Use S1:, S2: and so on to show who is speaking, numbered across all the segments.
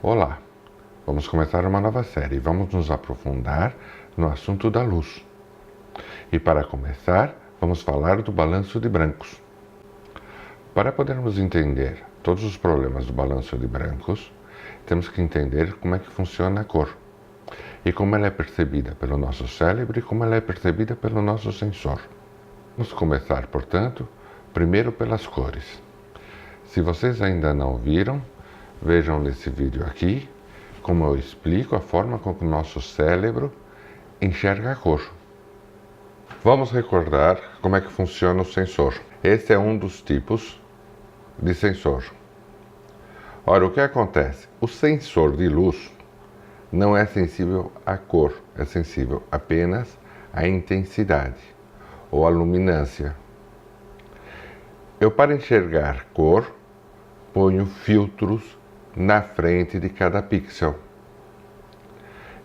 S1: Olá, vamos começar uma nova série e vamos nos aprofundar no assunto da luz. E para começar, vamos falar do balanço de brancos. Para podermos entender todos os problemas do balanço de brancos, temos que entender como é que funciona a cor e como ela é percebida pelo nosso cérebro e como ela é percebida pelo nosso sensor. Vamos começar, portanto, primeiro pelas cores. Se vocês ainda não viram, vejam nesse vídeo aqui como eu explico a forma como o nosso cérebro enxerga a cor. Vamos recordar como é que funciona o sensor. Esse é um dos tipos de sensor. Ora, o que acontece? O sensor de luz não é sensível à cor, é sensível apenas à intensidade ou à luminância. Eu, para enxergar cor, ponho filtros na frente de cada pixel.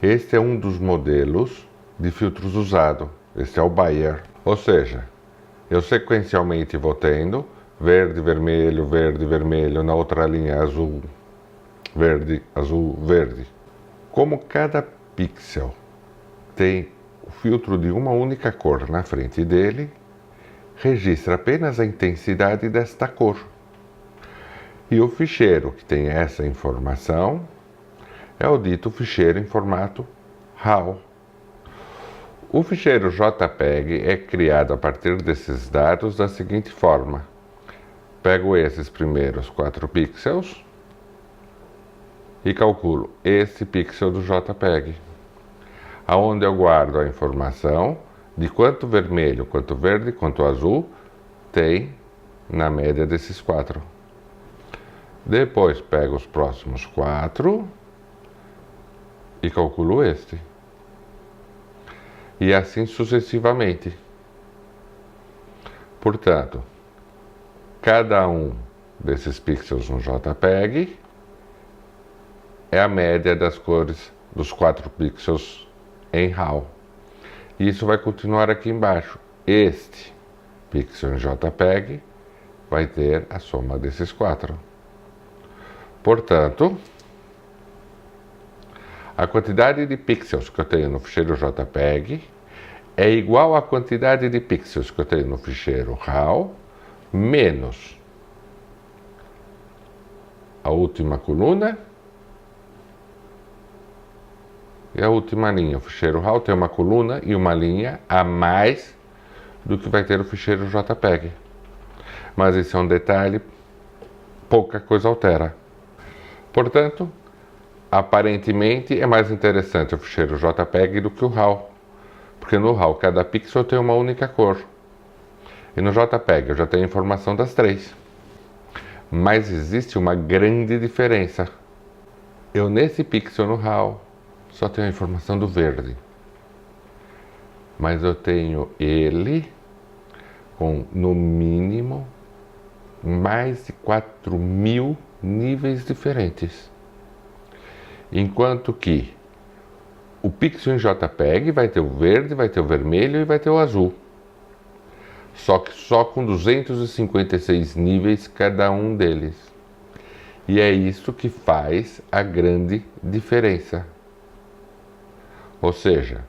S1: Este é um dos modelos de filtros usado. Este é o Bayer. Ou seja, eu sequencialmente vou tendo verde, vermelho, na outra linha azul, verde. Como cada pixel tem o filtro de uma única cor na frente dele, registra apenas a intensidade desta cor. E o ficheiro que tem essa informação é o dito ficheiro em formato RAW. O ficheiro JPEG é criado a partir desses dados da seguinte forma. Pego esses primeiros 4 pixels e calculo esse pixel do JPEG, aonde eu guardo a informação de quanto vermelho, quanto verde, quanto azul tem na média desses 4. Depois pego os próximos 4 e calculo este. E assim sucessivamente. Portanto, cada um desses pixels no JPEG é a média das cores dos 4 pixels em RAW. E isso vai continuar aqui embaixo. Este pixel em JPEG vai ter a soma desses 4. Portanto, a quantidade de pixels que eu tenho no ficheiro JPEG é igual à quantidade de pixels que eu tenho no ficheiro RAW, menos a última coluna e a última linha. O ficheiro RAW tem uma coluna e uma linha a mais do que vai ter o ficheiro JPEG. Mas esse é um detalhe, pouca coisa altera. Portanto, aparentemente é mais interessante o ficheiro JPEG do que o RAW, porque no RAW cada pixel tem uma única cor, e no JPEG eu já tenho informação das 3. Mas existe uma grande diferença. Eu nesse pixel no RAW só tenho a informação do verde, mas eu tenho ele com no mínimo mais de 4.000 níveis diferentes. Enquanto que o pixel em JPEG vai ter o verde, vai ter o vermelho e vai ter o azul. Só que só com 256 níveis cada um deles. E é isso que faz a grande diferença. Ou seja,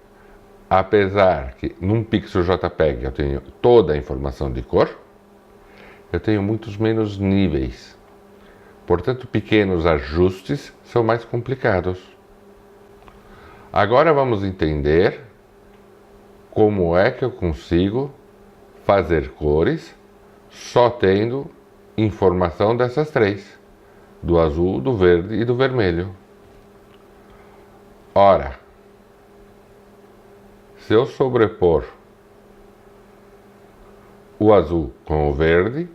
S1: apesar que num pixel JPEG eu tenho toda a informação de cor, eu tenho muitos menos níveis. Portanto, pequenos ajustes são mais complicados. Agora vamos entender como é que eu consigo fazer cores só tendo informação dessas 3, do azul, do verde e do vermelho. Ora, se eu sobrepor o azul com o verde,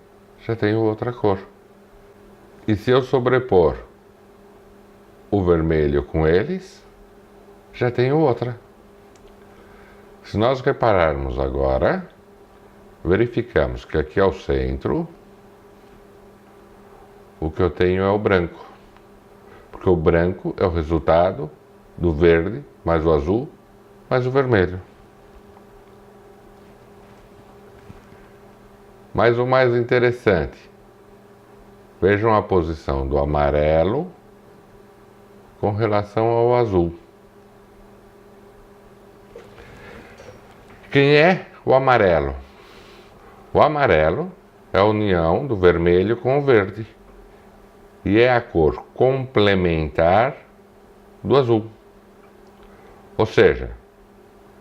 S1: já tenho outra cor. E se eu sobrepor o vermelho com eles, já tenho outra. Se nós repararmos agora, verificamos que aqui ao centro, o que eu tenho é o branco. Porque o branco é o resultado do verde, mais o azul, mais o vermelho. Mas o mais interessante, vejam a posição do amarelo com relação ao azul. Quem é o amarelo? O amarelo é a união do vermelho com o verde e é a cor complementar do azul. Ou seja,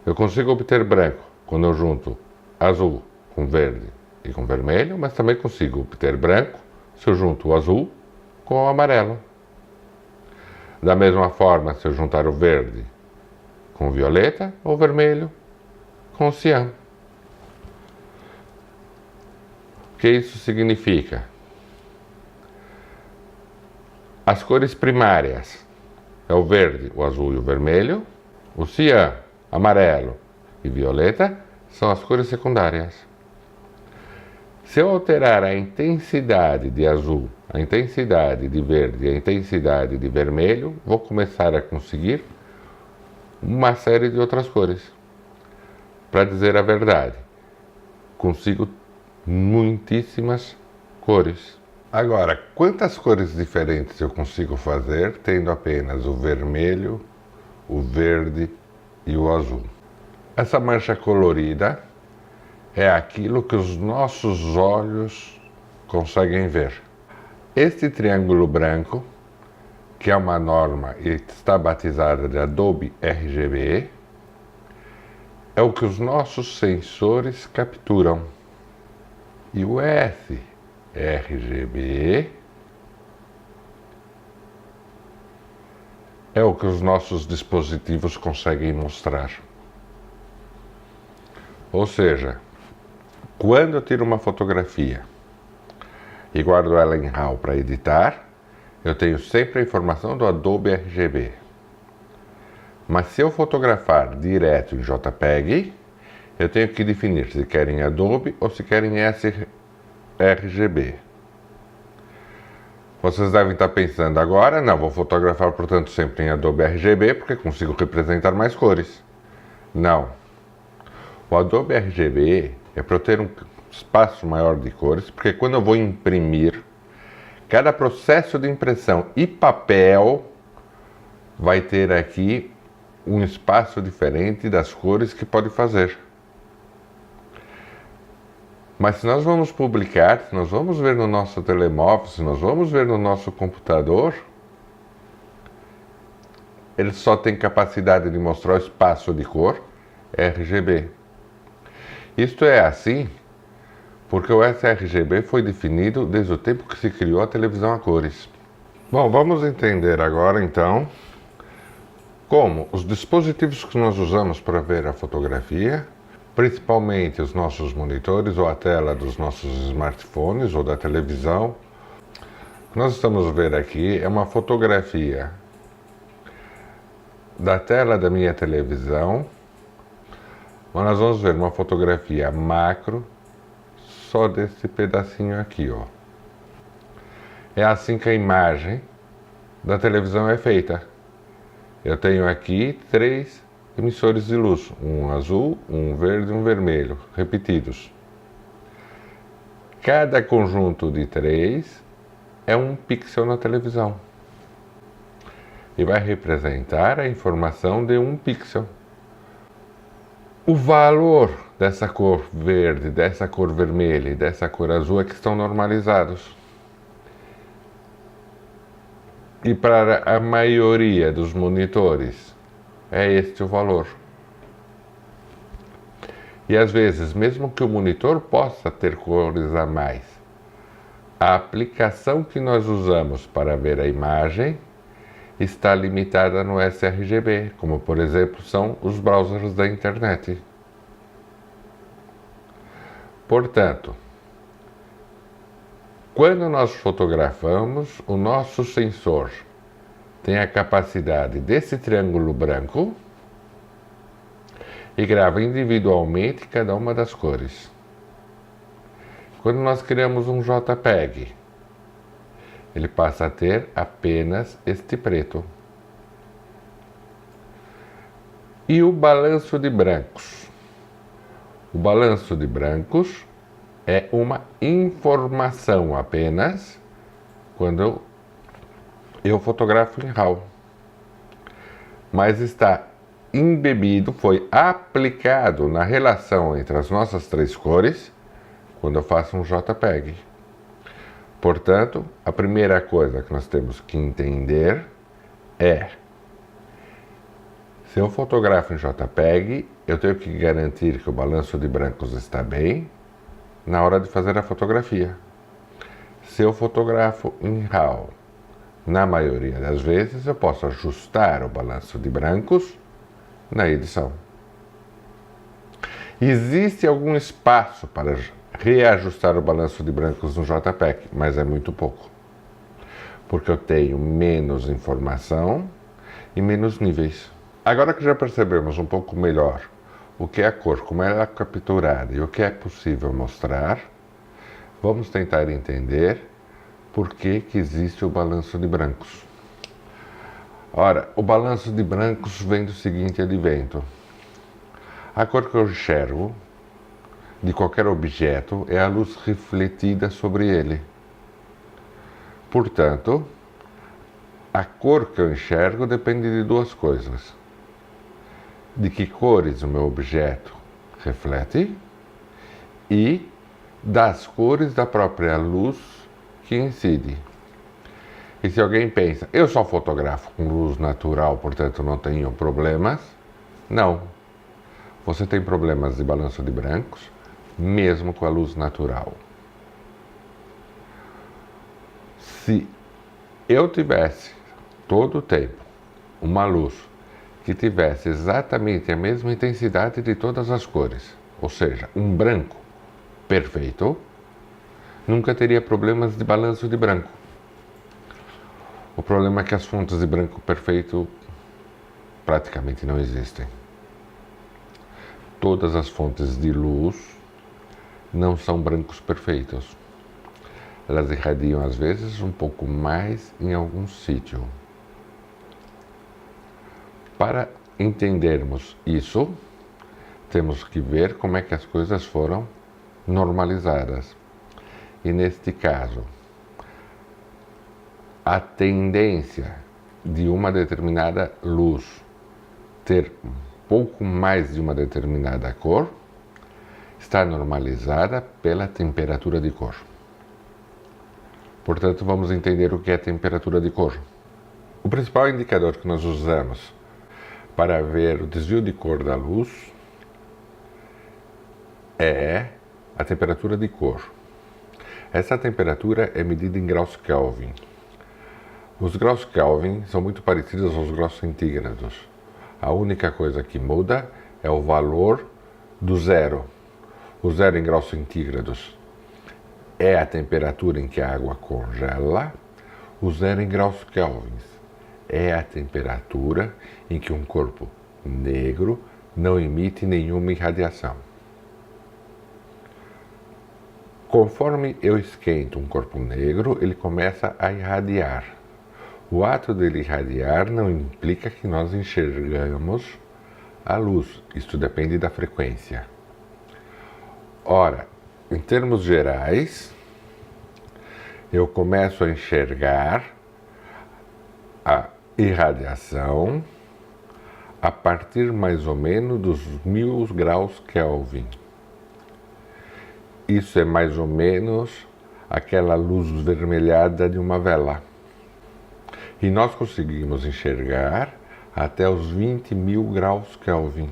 S1: eu consigo obter branco quando eu junto azul com verde e com vermelho, mas também consigo obter branco se eu junto o azul com o amarelo. Da mesma forma, se eu juntar o verde com o violeta ou o vermelho com o cian. O que isso significa? As cores primárias é o verde, o azul e o vermelho. O cian, amarelo e violeta são as cores secundárias. Se eu alterar a intensidade de azul, a intensidade de verde e a intensidade de vermelho, vou começar a conseguir uma série de outras cores. Para dizer a verdade, consigo muitíssimas cores. Agora, quantas cores diferentes eu consigo fazer tendo apenas o vermelho, o verde e o azul? Essa mancha colorida é aquilo que os nossos olhos conseguem ver. Este triângulo branco, que é uma norma e está batizada de Adobe RGB, é o que os nossos sensores capturam. E o sRGB é o que os nossos dispositivos conseguem mostrar. Ou seja, quando eu tiro uma fotografia e guardo ela em RAW para editar, eu tenho sempre a informação do Adobe RGB. Mas se eu fotografar direto em JPEG, eu tenho que definir se querem Adobe ou se querem sRGB. Vocês devem estar pensando agora, não, vou fotografar, portanto, sempre em Adobe RGB, porque consigo representar mais cores. Não. O Adobe RGB é para eu ter um espaço maior de cores, porque quando eu vou imprimir, cada processo de impressão e papel vai ter aqui um espaço diferente das cores que pode fazer. Mas se nós vamos publicar, se nós vamos ver no nosso telemóvel, se nós vamos ver no nosso computador, ele só tem capacidade de mostrar o espaço de cor RGB. Isto é assim porque o sRGB foi definido desde o tempo que se criou a televisão a cores. Bom, vamos entender agora então como os dispositivos que nós usamos para ver a fotografia, principalmente os nossos monitores ou a tela dos nossos smartphones ou da televisão. O que nós estamos vendo aqui é uma fotografia da tela da minha televisão, mas nós vamos ver uma fotografia macro só desse pedacinho aqui, ó. É assim que a imagem da televisão é feita. Eu tenho aqui 3 emissores de luz, um azul, um verde e um vermelho, repetidos. Cada conjunto de 3 é um pixel na televisão e vai representar a informação de um pixel. O valor dessa cor verde, dessa cor vermelha e dessa cor azul é que estão normalizados. E para a maioria dos monitores é este o valor. E às vezes, mesmo que o monitor possa ter cores a mais, a aplicação que nós usamos para ver a imagem está limitada no sRGB, como por exemplo são os browsers da internet. Portanto, quando nós fotografamos, o nosso sensor tem a capacidade desse triângulo branco e grava individualmente cada uma das cores. Quando nós criamos um JPEG, ele passa a ter apenas este preto. E o balanço de brancos? O balanço de brancos é uma informação apenas quando eu fotografo em RAW. mas está embebido, foi aplicado na relação entre as nossas três cores quando eu faço um JPEG. Portanto, a primeira coisa que nós temos que entender é: se eu fotografo em JPEG, eu tenho que garantir que o balanço de brancos está bem na hora de fazer a fotografia. Se eu fotografo em RAW, na maioria das vezes eu posso ajustar o balanço de brancos na edição. Existe algum espaço para reajustar o balanço de brancos no JPEG, mas é muito pouco, porque eu tenho menos informação e menos níveis. Agora que já percebemos um pouco melhor o que é a cor, como ela é capturada e o que é possível mostrar, vamos tentar entender por que existe o balanço de brancos. Ora, o balanço de brancos vem do seguinte advento: a cor que eu enxergo de qualquer objeto é a luz refletida sobre ele. Portanto, a cor que eu enxergo depende de duas coisas: de que cores o meu objeto reflete e das cores da própria luz que incide. E se alguém pensa, eu só fotografo com luz natural, portanto não tenho problemas, não. Você tem problemas de balanço de brancos, mesmo com a luz natural. Se eu tivesse todo o tempo uma luz que tivesse exatamente a mesma intensidade de todas as cores, ou seja, um branco perfeito, nunca teria problemas de balanço de branco. O problema é que as fontes de branco perfeito praticamente não existem. Todas as fontes de luz não são brancos perfeitos. Elas irradiam às vezes um pouco mais em algum sítio. Para entendermos isso, temos que ver como é que as coisas foram normalizadas. E neste caso, a tendência de uma determinada luz ter um pouco mais de uma determinada cor está normalizada pela temperatura de cor. Portanto, vamos entender o que é temperatura de cor. O principal indicador que nós usamos para ver o desvio de cor da luz é a temperatura de cor. Essa temperatura é medida em graus Kelvin. Os graus Kelvin são muito parecidos aos graus centígrados. A única coisa que muda é o valor do zero. O zero em graus centígrados é a temperatura em que a água congela. O zero em graus Kelvin é a temperatura em que um corpo negro não emite nenhuma irradiação. Conforme eu esquento um corpo negro, ele começa a irradiar. O ato dele irradiar não implica que nós enxergamos a luz. Isto depende da frequência. Ora, em termos gerais, eu começo a enxergar a irradiação a partir mais ou menos dos 1000 graus Kelvin. Isso é mais ou menos aquela luz vermelhada de uma vela. E nós conseguimos enxergar até os 20.000 graus Kelvin.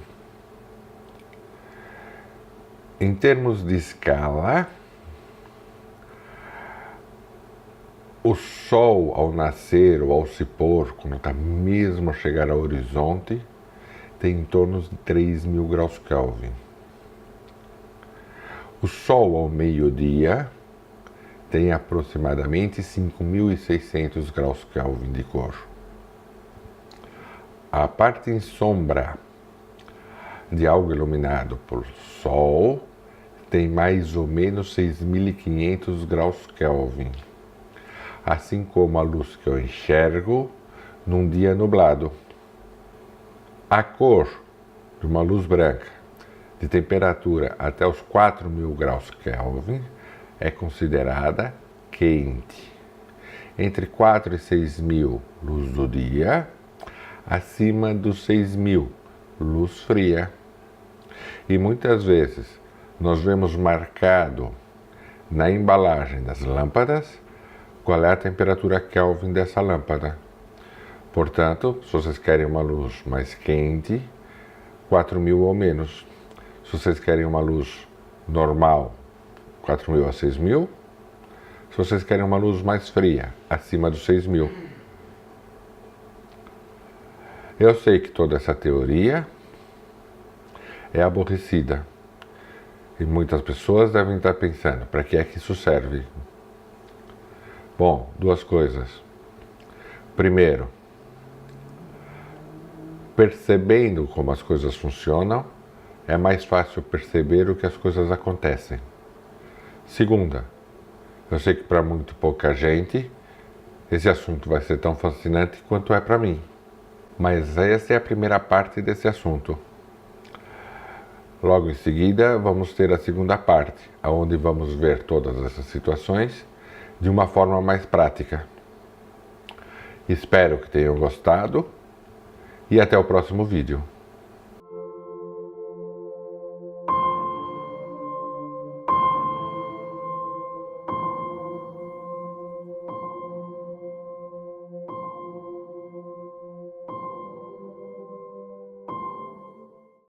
S1: Em termos de escala, o Sol ao nascer ou ao se pôr, quando está mesmo a chegar ao horizonte, tem em torno de 3.000 graus Kelvin. O Sol ao meio-dia tem aproximadamente 5.600 graus Kelvin de cor. A parte em sombra de algo iluminado por Sol tem mais ou menos 6.500 graus Kelvin, assim como a luz que eu enxergo num dia nublado. A cor de uma luz branca de temperatura até os 4.000 graus Kelvin é considerada quente. Entre 4 e 6.000 luz do dia, acima dos 6.000, luz fria. E muitas vezes nós vemos marcado na embalagem das lâmpadas qual é a temperatura Kelvin dessa lâmpada. Portanto, se vocês querem uma luz mais quente, 4.000 ou menos. Se vocês querem uma luz normal, 4.000 a 6.000. Se vocês querem uma luz mais fria, acima dos 6.000. Eu sei que toda essa teoria é aborrecida. E muitas pessoas devem estar pensando, para que é que isso serve? Bom, duas coisas. Primeiro, percebendo como as coisas funcionam, é mais fácil perceber o que as coisas acontecem. Segunda, eu sei que para muito pouca gente esse assunto vai ser tão fascinante quanto é para mim. Mas essa é a primeira parte desse assunto. Logo em seguida, vamos ter a segunda parte, onde vamos ver todas essas situações de uma forma mais prática. Espero que tenham gostado e até o próximo vídeo.